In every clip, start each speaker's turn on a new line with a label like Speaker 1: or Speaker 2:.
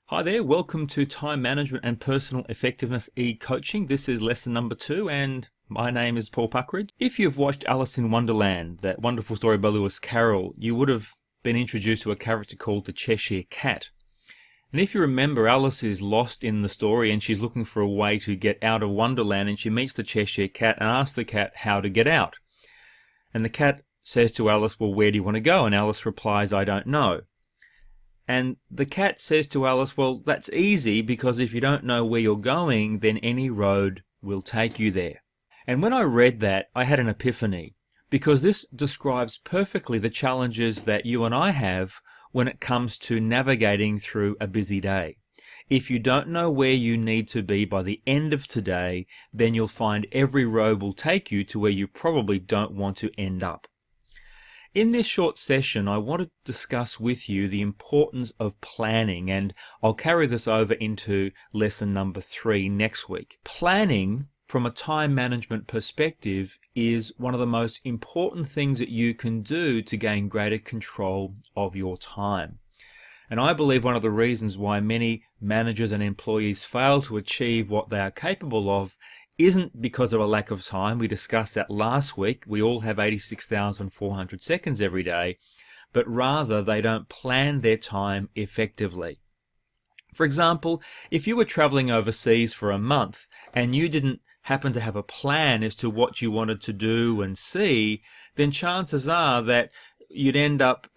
Speaker 1: Hi there, welcome to Time Management and Personal Effectiveness e-coaching. This is lesson number 2 and my name is Paul Puckridge. If you've watched Alice in Wonderland, that wonderful story by Lewis Carroll, you would have been introduced to a character called the Cheshire Cat. And if you remember, Alice is lost in the story and she's looking for a way to get out of Wonderland, and she meets the Cheshire Cat and asks the cat how to get out. And the cat says to Alice, well, where do you want to go? And Alice replies, I don't know. And the cat says to Alice, well, that's easy, because if you don't know where you're going, then any road will take you there. And when I read that, I had an epiphany, because this describes perfectly the challenges that you and I have when it comes to navigating through a busy day. If you don't know where you need to be by the end of today, then you'll find every road will take you to where you probably don't want to end up. In this short session, I want to discuss with you the importance of planning, and I'll carry this over into lesson number 3 next week. Planning, from a time management perspective, is one of the most important things that you can do to gain greater control of your time. And I believe one of the reasons why many managers and employees fail to achieve what they are capable of isn't because of a lack of time. We discussed that last week. We all have 86,400 seconds every day, but rather they don't plan their time effectively. For example, if you were traveling overseas for a month and you didn't happen to have a plan as to what you wanted to do and see, then chances are that you'd end up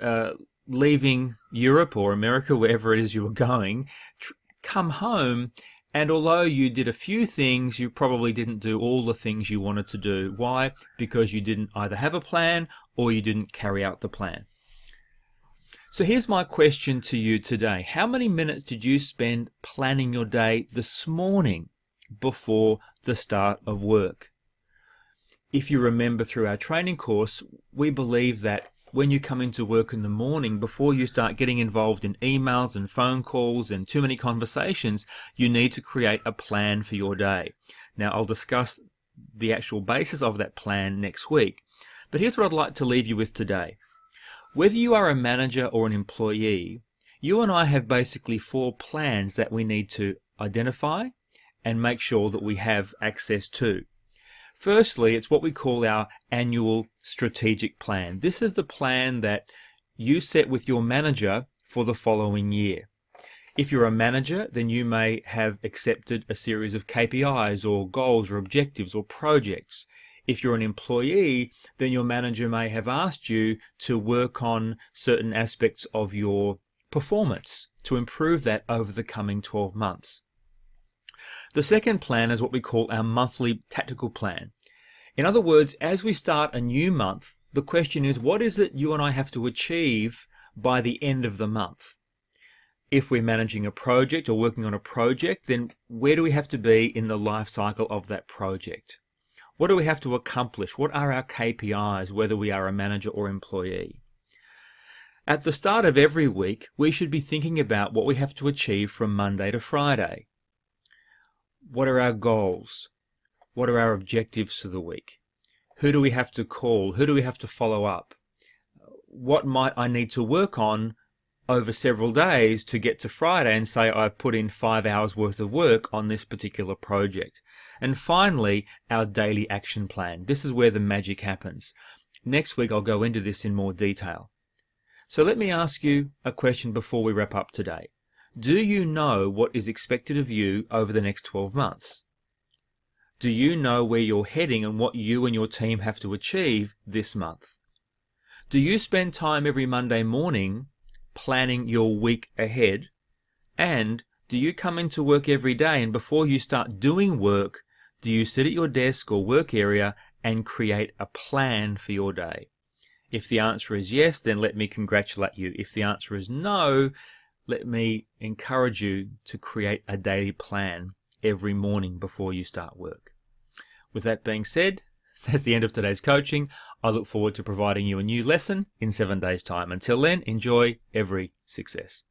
Speaker 1: leaving Europe or America, wherever it is you were going, come home, and although you did a few things, you probably didn't do all the things you wanted to do. Why? Because you didn't either have a plan or you didn't carry out the plan. So here's my question to you today. How many minutes did you spend planning your day this morning before the start of work? If you remember through our training course, we believe that when you come into work in the morning, before you start getting involved in emails and phone calls and too many conversations, you need to create a plan for your day. Now, I'll discuss the actual basis of that plan next week. But here's what I'd like to leave you with today. Whether you are a manager or an employee, you and I have basically 4 plans that we need to identify and make sure that we have access to. Firstly, it's what we call our annual strategic plan. This is the plan that you set with your manager for the following year. If you're a manager, then you may have accepted a series of KPIs or goals or objectives or projects. If you're an employee, then your manager may have asked you to work on certain aspects of your performance to improve that over the coming 12 months. The second plan is what we call our monthly tactical plan. In other words, as we start a new month, the question is, what is it you and I have to achieve by the end of the month? If we're managing a project or working on a project, then where do we have to be in the life cycle of that project? What do we have to accomplish? What are our KPIs, whether we are a manager or employee? At the start of every week, we should be thinking about what we have to achieve from Monday to Friday. What are our goals? What are our objectives for the week? Who do we have to call? Who do we have to follow up? What might I need to work on over several days to get to Friday and say I've put in 5 hours worth of work on this particular project? And finally, our daily action plan. This is where the magic happens. Next week I'll go into this in more detail. So let me ask you a question before we wrap up today. Do you know what is expected of you over the next 12 months? Do you know where you're heading and what you and your team have to achieve this month? Do you spend time every Monday morning planning your week ahead? And do you come into work every day, and before you start doing work, do you sit at your desk or work area and create a plan for your day? If the answer is yes, then let me congratulate you. If the answer is no, let me encourage you to create a daily plan every morning before you start work. With that being said, that's the end of today's coaching. I look forward to providing you a new lesson in 7 days' time. Until then, enjoy every success.